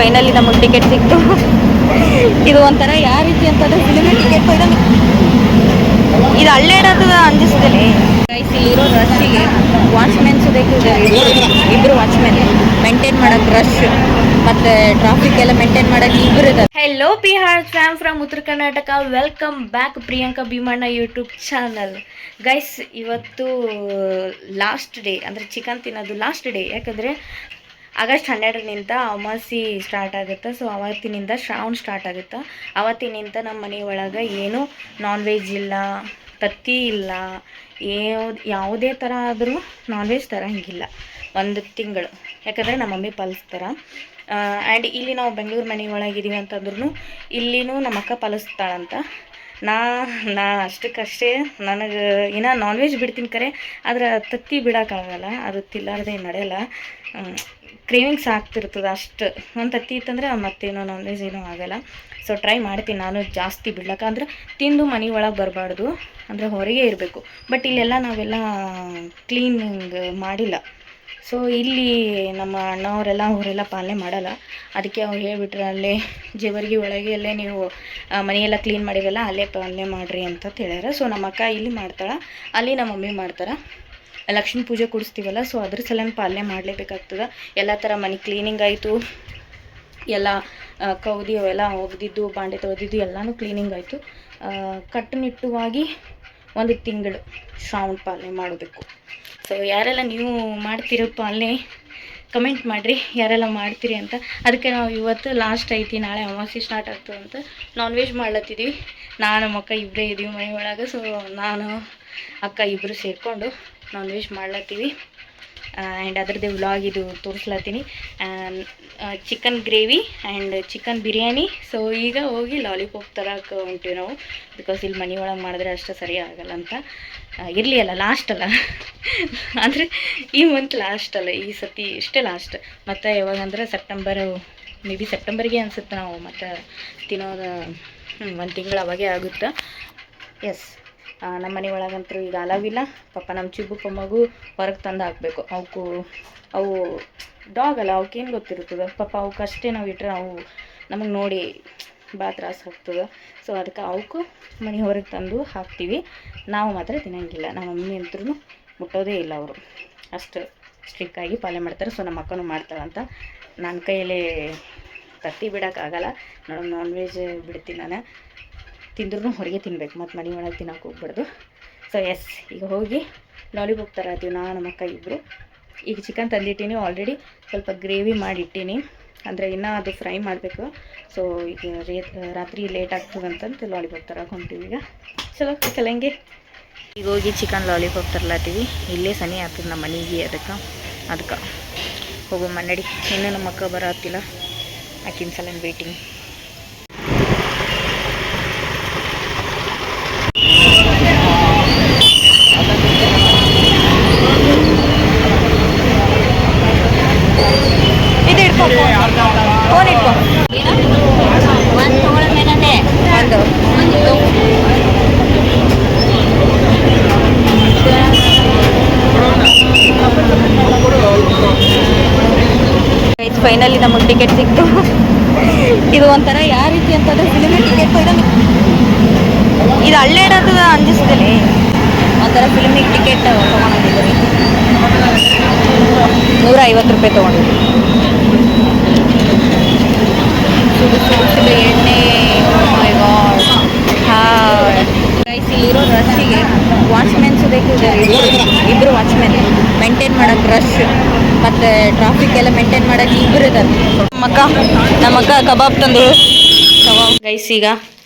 Finally ನಮಗೆ ticket ಸಿಕ್ತು. ಇದು ಒಂಥರ ಯಾವ ರೀತಿ ಅಂತಂದ್ರೆ ಫಿಲ್ಮ್ ಟಿಕೆಟ್ ಇದು ಹಳ್ಳೆಡೋದು ಅಂಜಿಸ್ತದೆ. ಗೈಸ್ ಇಲ್ಲಿರೋ ರಶ್ಶಿಗೆ ವಾಚ್ಮೆನ್ಸ್ ಬೇಕು, ಇಬ್ಬರು ವಾಚ್ಮೆನ್ ಮೇಂಟೈನ್ ಮಾಡೋಕ್ಕೆ ರಶ್ ಮತ್ತು ಟ್ರಾಫಿಕ್ ಎಲ್ಲ ಮೇಂಟೈನ್ ಮಾಡೋಕ್ಕೆ ಇಬ್ಬರು ಇದ್ದಾರೆ. Hello Bihar fam from Uttara Karnataka, welcome back Priyanka Bheemanna YouTube channel. Guys ಇವತ್ತು ಲಾಸ್ಟ್ ಡೇ, ಅಂದರೆ ಚಿಕನ್ ತಿನ್ನೋದು ಲಾಸ್ಟ್ ಡೇ. ಯಾಕಂದರೆ ಆಗಸ್ಟ್ 12ನಿಂದ ಅಮಾವಾಸ್ಯೆ ಸ್ಟಾರ್ಟ್ ಆಗುತ್ತೆ. ಸೊ ಅವತ್ತಿನಿಂದ ಶ್ರಾವಣ ಸ್ಟಾರ್ಟ್ ಆಗುತ್ತೆ. ಅವತ್ತಿನಿಂದ ನಮ್ಮ ಮನೆ ಒಳಗೆ ಏನೂ ನಾನ್ ವೆಜ್ ಇಲ್ಲ, ತತ್ತಿ ಇಲ್ಲ, ಯಾವುದೇ ಥರ ಆದರೂ ನಾನ್ ವೆಜ್ ತರಂಗಿಲ್ಲ ಒಂದು ತಿಂಗಳು. ಯಾಕಂದರೆ ನಮ್ಮ ಮಮ್ಮಿ ಪಾಲಿಸ್ತಾರೆ. ಆ್ಯಂಡ್ ಇಲ್ಲಿ ನಾವು ಬೆಂಗಳೂರು ಮನೆ ಒಳಗಿದ್ದೀವಿ ಅಂತಂದ್ರೂ ಇಲ್ಲಿನೂ ನಮ್ಮ ಅಕ್ಕ ಪಾಲಿಸ್ತಾಳಂತ. ನಾ ಅಷ್ಟಕ್ಕಷ್ಟೇ ನನಗೆ ಇನ್ನೂ ನಾನ್ ವೆಜ್ ಬಿಡ್ತೀನಿ ಕರೆ, ಆದರೆ ತತ್ತಿ ಬಿಡೋಕ್ಕಾಗಲ್ಲ, ಅದು ತಿಲ್ಲಾರ್ದೆ ನಡೆಯಲ್ಲ. ಕ್ರೇವಿಂಗ್ಸ್ ಆಗ್ತಿರ್ತದೆ ಅಷ್ಟು. ಒಂದು ತತ್ತಿ ಇತ್ತಂದರೆ ಮತ್ತೇನೋ ನಾನ್ ವೆಜ್ ಏನೂ ಆಗೋಲ್ಲ. ಸೊ ಟ್ರೈ ಮಾಡ್ತೀನಿ ನಾನು ಜಾಸ್ತಿ ಬಿಡ್ಲಕ್ಕ. ಅಂದ್ರೆ ತಿಂದು ಮನೆ ಒಳಗೆ ಬರಬಾರ್ದು, ಅಂದರೆ ಹೊರಗೆ ಇರಬೇಕು. ಬಟ್ ಇಲ್ಲೆಲ್ಲ ನಾವೆಲ್ಲ ಕ್ಲೀನಿಂಗ್ ಮಾಡಿಲ್ಲ. ಸೊ ಇಲ್ಲಿ ನಮ್ಮ ಅಣ್ಣವರೆಲ್ಲ ಅವರೆಲ್ಲ ಪಾಲನೆ ಮಾಡಲ್ಲ. ಅದಕ್ಕೆ ಅವ್ರು ಹೇಳಿಬಿಟ್ರೆ ಅಲ್ಲೇ ಜೇವರ್ಗಿ ಒಳಗೆ ಅಲ್ಲೇ ನೀವು ಮನೆಯೆಲ್ಲ ಕ್ಲೀನ್ ಮಾಡಿರಲ್ಲ, ಅಲ್ಲೇ ಪಾಲನೆ ಮಾಡಿರಿ ಅಂತ ಹೇಳ್ಯಾರ. ಸೊ ನಮ್ಮ ಅಕ್ಕ ಇಲ್ಲಿ ಮಾಡ್ತಾಳೆ, ಅಲ್ಲಿ ನಮ್ಮ ಮಮ್ಮಿ ಮಾಡ್ತಾರೆ. ಲಕ್ಷ್ಮೀ ಪೂಜೆ ಕೊಡಿಸ್ತೀವಲ್ಲ, ಸೊ ಅದ್ರ ಸಲನ ಪಾಲನೆ ಮಾಡಲೇಬೇಕಾಗ್ತದೆ. ಎಲ್ಲ ಥರ ಮನೆ ಕ್ಲೀನಿಂಗ್ ಆಯಿತು, ಎಲ್ಲ ಕೌದಿ ಅವೆಲ್ಲ ಒಗೆದಿದ್ದು, ಬಾಂಡೆ ತೊಳೆದಿದ್ದು ಎಲ್ಲನೂ ಕ್ಲೀನಿಂಗ್ ಆಯಿತು. ಕಟ್ಟುನಿಟ್ಟುವಾಗಿ ಒಂದು ತಿಂಗಳು ಶ್ರಾವಣ ಪಾಲನೆ ಮಾಡಬೇಕು. ಸೊ ಯಾರೆಲ್ಲ ನೀವು ಮಾಡ್ತಿರೋ ಪಾಲನೆ ಕಮೆಂಟ್ ಮಾಡಿರಿ, ಯಾರೆಲ್ಲ ಮಾಡ್ತೀರಿ ಅಂತ. ಅದಕ್ಕೆ ನಾವು ಇವತ್ತು ಲಾಸ್ಟ್ ಐತಿ, ನಾಳೆ ಅಮಾವಾಸ್ಯೆ ಸ್ಟಾರ್ಟ್ ಆಗ್ತದೆ ಅಂತ ನಾನ್ ವೆಜ್ ಮಾಡ್ಲತ್ತಿದ್ದೀವಿ. ನಾನು ನಮ್ಮ ಅಕ್ಕ ಇಬ್ಬರೇ ಇದ್ದೀವಿ ಮನೆ ಒಳಗೆ. ಸೊ ನಾನು ಅಕ್ಕ ಇಬ್ಬರು ಸೇರಿಕೊಂಡು ನಾನ್ ವೆಜ್ ಮಾಡ್ಲತ್ತೀವಿ. ಆ್ಯಂಡ್ ಅದರದ್ದೇ ವ್ಲಾಗ್ ಇದು ತೋರಿಸ್ಲತ್ತೀನಿ. Chicken gravy and chicken biryani. So ಈಗ ಹೋಗಿ ಲಾಲಿಪಾಪ್ ತರಕ್ಕೆ ಹೊಂಟಿವಿ ನಾವು, ಬಿಕಾಸ್ ಇಲ್ಲಿ ಮನೆ ಒಳಗೆ ಮಾಡಿದ್ರೆ ಅಷ್ಟು ಸರಿ ಆಗಲ್ಲ ಅಂತ. ಇರಲಿ ಅಲ್ಲ, ಲಾಸ್ಟ್ ಅಲ್ಲ ಅಂದರೆ ಈ ಮಂತ್ ಲಾಸ್ಟ್ ಅಲ್ಲ, ಈ ಸತಿ ಇಷ್ಟೇ ಲಾಸ್ಟ್. ಮತ್ತು ಯಾವಾಗಂದ್ರೆ ಮೇ ಬಿ ಸೆಪ್ಟೆಂಬರ್ಗೆ ಅನಿಸುತ್ತೆ ನಾವು ಮತ್ತು ತಿನ್ನೋದು. ಒಂದು ತಿಂಗಳು ಅವಾಗೇ ಆಗುತ್ತೆ. ಎಸ್, ನಮ್ಮ ಮನೆ ಒಳಗಂತೂ ಈಗ ಅಲಾವಿಲ್ಲ. ಪಾಪ ನಮ್ಮ ಚಿಬ್ಬು ಮಗು ಹೊರಗೆ ತಂದು ಹಾಕಬೇಕು. ಅವು ಡಾಗ್ ಅಲ್ಲ, ಅವಕ್ಕೇನು ಗೊತ್ತಿರ್ತದೆ ಪಾಪ. ಅವಕ್ಕಷ್ಟೇ ನಾವು ಇಟ್ಟರೆ ಅವು ನಮಗೆ ನೋಡಿ ಭಾಳ ತ್ರಾಸು ಆಗ್ತದೆ. ಸೊ ಅದಕ್ಕೆ ಅವಕ್ಕೂ ಮನೆ ಹೊರಗೆ ತಂದು ಹಾಕ್ತೀವಿ. ನಾವು ಮಾತ್ರ ತಿನ್ನೋಂಗಿಲ್ಲ. ನಮ್ಮ ಮಮ್ಮಿ ಅಂತೂ ಮುಟ್ಟೋದೇ ಇಲ್ಲ, ಅವರು ಅಷ್ಟು ಸ್ಟ್ರಿಕ್ಟಾಗಿ ಪಾಲನೆ ಮಾಡ್ತಾರೆ. ಸೊ ನಮ್ಮ ಅಕ್ಕನೂ ಮಾಡ್ತಾಳಂತ. ನನ್ನ ಕೈಯಲ್ಲೇ ತತ್ತಿ ಬಿಡೋಕ್ಕಾಗಲ್ಲ. ನಾನ್ ವೆಜ್ ಬಿಡ್ತೀನಿ ನಾನು, ತಿಂದ್ರೂ ಹೊರಗೆ ತಿನ್ಬೇಕು, ಮತ್ತು ಮನೆ ಒಳಗೆ ತಿನ್ನೋಕೆ ಹೋಗ್ಬಾರ್ದು. ಸೊ ಎಸ್, ಈಗ ಹೋಗಿ ಲಾಲಿಪಾಪ್ ತರತ್ತೀವಿ ನಾನು ನಮ್ಮ ಅಕ್ಕ ಇಬ್ಬರು. ಈಗ ಚಿಕನ್ ತಂದಿಟ್ಟೀನಿ ಆಲ್ರೆಡಿ, ಸ್ವಲ್ಪ ಗ್ರೇವಿ ಮಾಡಿಟ್ಟೀನಿ, ಅಂದರೆ ಇನ್ನೂ ಅದು ಫ್ರೈ ಮಾಡಬೇಕು. ಸೊ ಈಗ ರಾತ್ರಿ ಲೇಟ್ ಆಗ್ತದಂತಂತ ಲಾಲಿಪಾಪ್ ತರಕ್ಕೆ ಹೊಂಟೀವಿ ಈಗ. ಚಲೋ ಕಲಂಗೆ ಈಗ ಹೋಗಿ ಚಿಕನ್ ಲಾಲಿಪಾಪ್ ತರ್ಲಾತೀವಿ. ಇಲ್ಲೇ ಸನಿ ಆಗ್ತದೆ ನಮ್ಮ ಮನೆಗೆ, ಅದಕ್ಕೆ ಹೋಗೋ ಮನ್ನಡಿ. ಇನ್ನೂ ನಮ್ಮ ಅಕ್ಕ ಬರತ್ತಿಲ್ಲ, ಆಕಿನ ಸಲ ವೇಟಿಂಗ್. ಇದು ಇಟ್ಕೊ, ಫೋನ್ ಇಟ್ಕೊ. ಒಂದು ತೊಗೊಳ್ಮೇನಂದೆ, ಒಂದು ಫೈನಲಿ ನಮಗೆ ಟಿಕೆಟ್ ಸಿಕ್ತು. ಇದು ಒಂಥರ ಯಾವ ರೀತಿ ಅಂತಂದರೆ ಫಿಲ್ಮ್ ಟಿಕೆಟ್ ಇದು ಹಳ್ಳೆಡೋದು ಅಂಜಿಸ್ತದೆ. ಒಂಥರ ಫಿಲ್ಮಿಗೆ ಟಿಕೆಟ್ ತೊಗೊಂಡಿದ್ದೀವಿ, 150 ರೂಪಾಯಿ ತೊಗೊಂಡಿದ್ವಿ. ಸುಡು ಎಣ್ಣೆ. ಗೈಸ್ ಇಲ್ಲಿರೋ ರಶ್ಶಿಗೆ ವಾಚ್ಮೆನ್ಸ್ ಬೇಕು, ಇಬ್ಬರು ವಾಚ್ಮೆನ್ ಮೇಂಟೈನ್ ಮಾಡೋಕ್ಕೆ ರಶ್ ಮತ್ತು ಟ್ರಾಫಿಕ್ ಎಲ್ಲ ಮೇಂಟೈನ್ ಮಾಡೋಕ್ಕೆ ಇಬ್ಬರು ಇದ್ದಾರೆ. ನಮ್ಮ ಅಕ್ಕ ಕಬಾಬ್ ತಂದು ಗೈಸ್ ಈಗ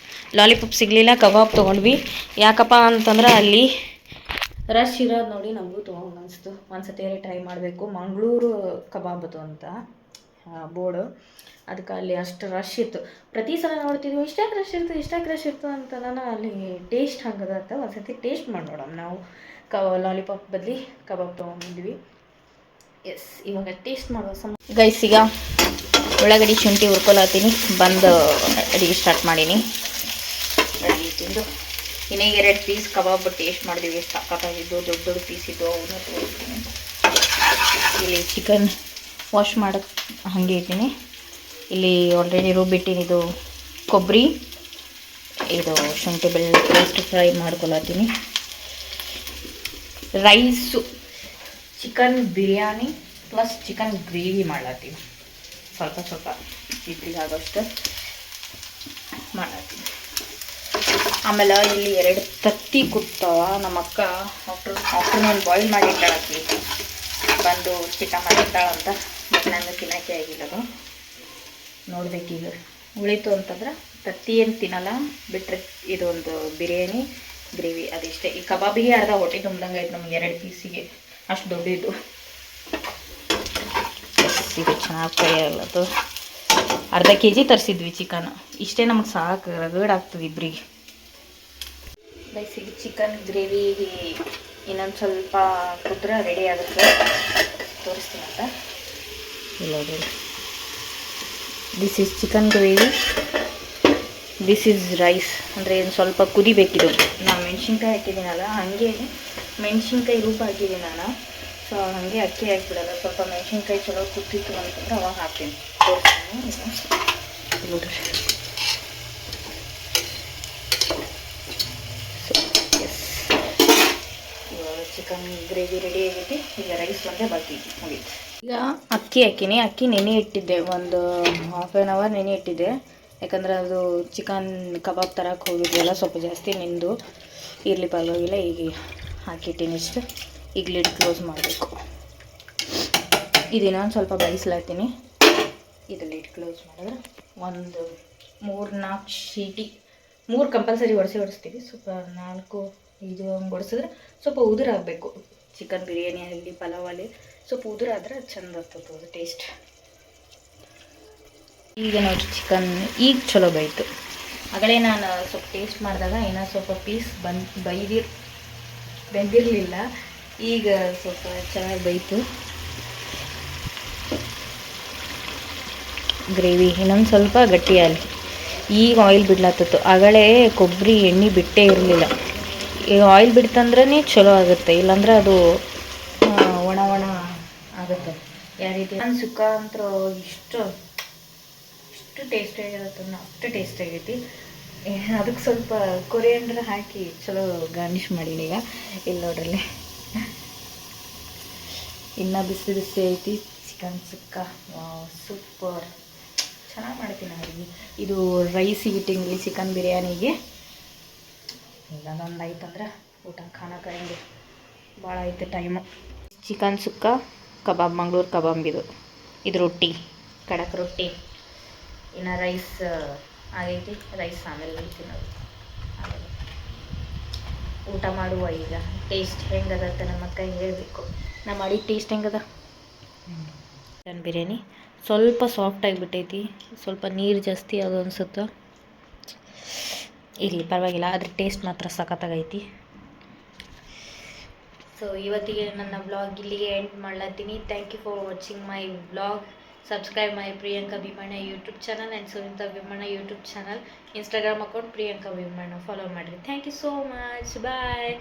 ಲಾಲಿಪಾಪ್ ಸಿಗಲಿಲ್ಲ, ಕಬಾಬ್ ತೊಗೊಂಡ್ವಿ. ಯಾಕಪ್ಪ ಅಂತಂದ್ರೆ ಅಲ್ಲಿ ರಶ್ ಇರೋದು ನೋಡಿ ನಮಗೂ ತೊಗೊಂಡು ಅನಿಸ್ತು. ಒಂದ್ಸತಿ ಟ್ರೈ ಮಾಡಬೇಕು. ಮಂಗಳೂರು ಕಬಾಬದು ಅಂತ ಬೋರ್ಡು, ಅದಕ್ಕೆ ಅಲ್ಲಿ ಅಷ್ಟು ರಶ್ ಇತ್ತು. ಪ್ರತಿ ಸಲ ನೋಡ್ತಿದ್ವಿ ಇಷ್ಟಾಗಿ ರಶ್ ಇತ್ತು ಅಂತ. ನಾನು ಅಲ್ಲಿ ಟೇಸ್ಟ್ ಹಂಗದ ಅಂತ ಒಂದ್ಸತಿ ಟೇಸ್ಟ್ ಮಾಡಿ ನೋಡೋಣ. ನಾವು ಲಾಲಿಪಾಪ್ ಬದಲಿ ಕಬಾಬ್ ತೊಗೊಂಡಿದ್ವಿ. ಎಸ್, ಇವಾಗ ಟೇಸ್ಟ್ ಮಾಡುವ ಗೈಸ್. ಈಗ ಉಳ್ಳಾಗಡ್ಡಿ ಶುಂಠಿ ಹುರ್ಕೊಳತ್ತೀನಿ, ಬಂದು ಅಡಿಗೆ ಸ್ಟಾರ್ಟ್ ಮಾಡೀನಿ. ಅಡಿಗೆ ತಿಂದು ಇನ್ನೇ 2 ಪೀಸ್ ಕಬಾಬ್ ಟೇಸ್ಟ್ ಮಾಡಿದ್ವಿ, ಎಷ್ಟು ಸಾಕಾಗಿದ್ದು, ದೊಡ್ಡ ಪೀಸ್ ಇದ್ದು ಅವನ್ನ ತೋರಿಸ್ತೀನಿ. ಇಲ್ಲಿ ಚಿಕನ್ ವಾಶ್ ಮಾಡೋಕ್ಕೆ ಹಾಗೆ ಇದ್ದೀನಿ. ಇಲ್ಲಿ ಆಲ್ರೆಡಿ ರುಬ್ಬಿಟ್ಟಿನಿದು ಕೊಬ್ಬರಿ, ಇದು ಶುಂಠಿ ಬೆಳ್ಳುಳ್ಳಿ ಪೇಸ್ಟ್ ಫ್ರೈ ಮಾಡ್ಕೊಳತ್ತೀನಿ. Rice chicken biryani plus chicken gravy ಮಾಡ್ಲತ್ತೀನಿ. ಸ್ವಲ್ಪ ಸ್ವಲ್ಪ ಇಡ್ಲಿಗೆ ಆಗೋಷ್ಟು ಮಾಡತ್ತೀನಿ. ಆಮೇಲೆ ಇಲ್ಲಿ 2 ತತ್ತಿ ಕೂತಾವ. ನಮ್ಮ ಅಕ್ಕ ಆಫ್ಟರ್ನೂನ್ ಬಾಯ್ಲ್ ಮಾಡಿ ಇಟ್ಟಾಳತ್ತಿ, ಬಂದು ಚಿಕನ್ ಮಾಡಿಟ್ಟಾಳಂತ. ಬಟ್ ನಂಗೆ ತಿನ್ನೋಕ್ಕೆ ಆಗಿಲ್ಲದು. ನೋಡ್ಬೇಕೀಗ ಉಳಿತು ಅಂತಂದ್ರೆ ತತ್ತಿ ಏನು ತಿನ್ನಲ್ಲ, ಬಿಟ್ಟರೆ ಇದೊಂದು ಬಿರಿಯಾನಿ ಗ್ರೇವಿ ಅದಿಷ್ಟೇ. ಈ ಕಬಾಬಿಗೆ ಅರ್ಧ ಹೊಟ್ಟೆ ತುಂಬ್ದಂಗೆ ಆಯ್ತು ನಮ್ಗೆ 2 ಪೀಸಿಗೆ, ಅಷ್ಟು ದೊಡ್ಡದು. ಇದು ಚೆನ್ನಾಗಿ ಫ್ರೈ ಆಗಲತ್ತು. ಅರ್ಧ kg ತರಿಸಿದ್ವಿ ಚಿಕನ್, ಇಷ್ಟೇ ನಮಗೆ ಸಾಕು, ರಗಡಾಗ್ತದೆ ಇಬ್ಬರಿಗೆ. ಬೈಸಿಗೆ ಚಿಕನ್ ಗ್ರೇವಿ ಇನ್ನೊಂದು ಸ್ವಲ್ಪ ಕುದ್ರೆ ರೆಡಿ ಆಗುತ್ತೆ, ತೋರಿಸ್ತೀನಿ ಅಂತ. ಇಲ್ಲ this is chicken gravy, this is rice. ಅಂದರೆ ಏನು ಸ್ವಲ್ಪ ಕುದಿಬೇಕಿದು. ನಾನು ಮೆಣಸಿನ್ಕಾಯಿ ಹಾಕಿದ್ದೀನಲ್ಲ, ಹಾಗೆ ಮೆಣಸಿನ್ಕಾಯಿ ರೂಪ ಹಾಕಿದ್ದೀನಿ ನಾನು. ಸೊ ಹಾಗೆ ಅಕ್ಕಿ ಹಾಕಿಬಿಡಲ್ಲ. ಸ್ವಲ್ಪ ಮೆಣಸಿನ್ಕಾಯಿ ಚಲೋ ಕುದ್ದಿತ್ತು ಅಂತಂದ್ರೆ ಅವಾಗ ಹಾಕ್ತೀನಿ. ತೋರಿಸ್ತೀನಿ ನೋಡ್ರಿ. ಸೊ ಎಸ್, ಇವಾಗ ಚಿಕನ್ ಗ್ರೇವಿ ರೆಡಿ ಆಗೈತಿ. ಈಗ ರೈಸ್ ಒಂದೇ ಬಾಕಿ ಮುಗೀತು. ಈಗ ಅಕ್ಕಿ ಹಾಕಿನಿ. ಅಕ್ಕಿ ನೆನೆ ಇಟ್ಟಿದ್ದೆ, ಒಂದು ಹಾಫ್ ಆನ್ ಅವರ್ ನೆನೆ ಇಟ್ಟಿದ್ದೆ. ಯಾಕಂದ್ರೆ ಅದು ಚಿಕನ್ ಕಬಾಬ್ ತರಕ್ಕೆ ಹೋಗಿದ್ವಲ್ಲ, ಸ್ವಲ್ಪ ಜಾಸ್ತಿ ನೆಂದು ಇರಲಿ ಪರವಾಗಿಲ್ಲ. ಈಗ ಹಾಕಿಟ್ಟಿನಿ ಇಷ್ಟು. ಈಗ ಲಿಡ್ ಕ್ಲೋಸ್ ಮಾಡಬೇಕು. ಇದನ್ನ ಸ್ವಲ್ಪ ಬೇಯಿಸ್ಲಾತೀನಿ. ಇದು ಲಿಡ್ ಕ್ಲೋಸ್ ಮಾಡಿದ್ರೆ ಒಂದು 3-4 ಸೀಟಿ, 3 ಕಂಪಲ್ಸರಿ ಹೊಡಿಸ್ತೀವಿ. ಸ್ವಲ್ಪ 4-5 ಹಂಗೆ ಹೊಡಿಸಿದ್ರೆ ಸ್ವಲ್ಪ ಉದುರಾಗಬೇಕು. ಚಿಕನ್ ಬಿರಿಯಾನಿ ಆಗಲಿ ಪಲಾವಲ್ಲಿ ಸ್ವಲ್ಪ ಉದುರಾದ್ರೆ ಚಂದ ಆಗ್ತದೆ ಅದು ಟೇಸ್ಟ್. ಈಗ ನೋಡಿರಿ ಚಿಕನ್ ಈಗ ಚಲೋ ಬೇಯಿತು. ಆಗಲೇ ನಾನು ಸ್ವಲ್ಪ ಟೇಸ್ಟ್ ಮಾಡಿದಾಗ ಇನ್ನೂ ಸ್ವಲ್ಪ ಪೀಸ್ ಬೆಂದಿರಲಿಲ್ಲ. ಈಗ ಸ್ವಲ್ಪ ಚೆನ್ನಾಗಿ ಬೇಯಿತು. ಗ್ರೇವಿ ಇನ್ನೊಂದು ಸ್ವಲ್ಪ ಗಟ್ಟಿಯಾಗಲಿ. ಈಗ ಆಯಿಲ್ ಬಿಡ್ಲತ್ತಿತ್ತು. ಆಗಲೇ ಕೊಬ್ಬರಿ ಎಣ್ಣೆ ಬಿಟ್ಟೇ ಇರಲಿಲ್ಲ. ಈಗ ಆಯಿಲ್ ಬಿಡ್ತಂದ್ರೆ ಚಲೋ ಆಗುತ್ತೆ, ಇಲ್ಲಾಂದ್ರೆ ಅದು ಒಣ ಆಗುತ್ತೆ. ಯಾವ ರೀತಿ ನನ್ನ ಸುಕ್ಕ ಅಂತ ಇಷ್ಟು ಟೇಸ್ಟಿಯಾಗಿರುತ್ತೆ, ಅಷ್ಟು ಟೇಸ್ಟ್ ಆಗೈತಿ. ಅದಕ್ಕೆ ಸ್ವಲ್ಪ ಕೊರಿಯಂಡರ್ ಹಾಕಿ ಚಲೋ ಗಾರ್ನಿಷ್ ಮಾಡೀನಿ. ಈಗ ಇಲ್ಲಿ ನೋಡ್ರಲ್ಲಿ ಇನ್ನೂ ಬಿಸಿ ಬಿಸಿ ಐತಿ ಚಿಕನ್ ಸುಕ್ಕ. ಸೂಪರ್, ಚೆನ್ನಾಗಿ ಮಾಡ್ತೀನಿ ಅಡುಗೆ. ಇದು ರೈಸಿಗೆ ಇಟ್ಟಿಂಗ್ಲಿ ಚಿಕನ್ ಬಿರಿಯಾನಿಗೆ. ಈಗ ಅದೊಂದು ಆಯ್ತಂದ್ರೆ ಊಟ ಖಾನ ಕಡೆಂಗೆ ಭಾಳ ಐತೆ ಟೈಮು. ಚಿಕನ್ ಸುಕ್ಕ ಕಬಾಬ್, ಮಂಗ್ಳೂರು ಕಬಾಬ್. ಇದು ರೊಟ್ಟಿ, ಕಡಕ್ ರೊಟ್ಟಿ. ಇನ್ನು ರೈಸ್ ಆಗೈತಿ, ರೈಸ್ ಆಮೇಲೆ ತಿನ್ನೋದು. ಆಮೇಲೆ ಊಟ ಮಾಡುವ. ಈಗ ಟೇಸ್ಟ್ ಹೆಂಗದತ್ತ ನಮ್ಮ ಅಕ್ಕ ಹೇಳಬೇಕು. ನಾ ಮಾಡಿ ಟೇಸ್ಟ್ ಹೆಂಗದ. ಚಿಕನ್ ಬಿರಿಯಾನಿ ಸ್ವಲ್ಪ ಸಾಫ್ಟ್ ಆಗಿಬಿಟ್ಟೈತಿ, ಸ್ವಲ್ಪ ನೀರು ಜಾಸ್ತಿ ಅದು ಅನ್ಸುತ್ತೆ. ಇರಲಿ ಪರವಾಗಿಲ್ಲ, ಅದ್ರ ಟೇಸ್ಟ್ ಮಾತ್ರ ಸಖತ್ತಾಗೈತಿ. ಸೊ ಇವತ್ತಿಗೆ ನನ್ನ ವ್ಲಾಗ್ ಇಲ್ಲಿಗೆ ಎಂಡ್ ಮಾಡ್ಲತ್ತೀನಿ. Thank you for watching my vlog. Subscribe my Priyanka Bheemanna YouTube channel and Sunita Bheemanna YouTube channel. Instagram account Priyanka Bheemanna follow ಮಾಡಿರಿ. Thank you so much. Bye.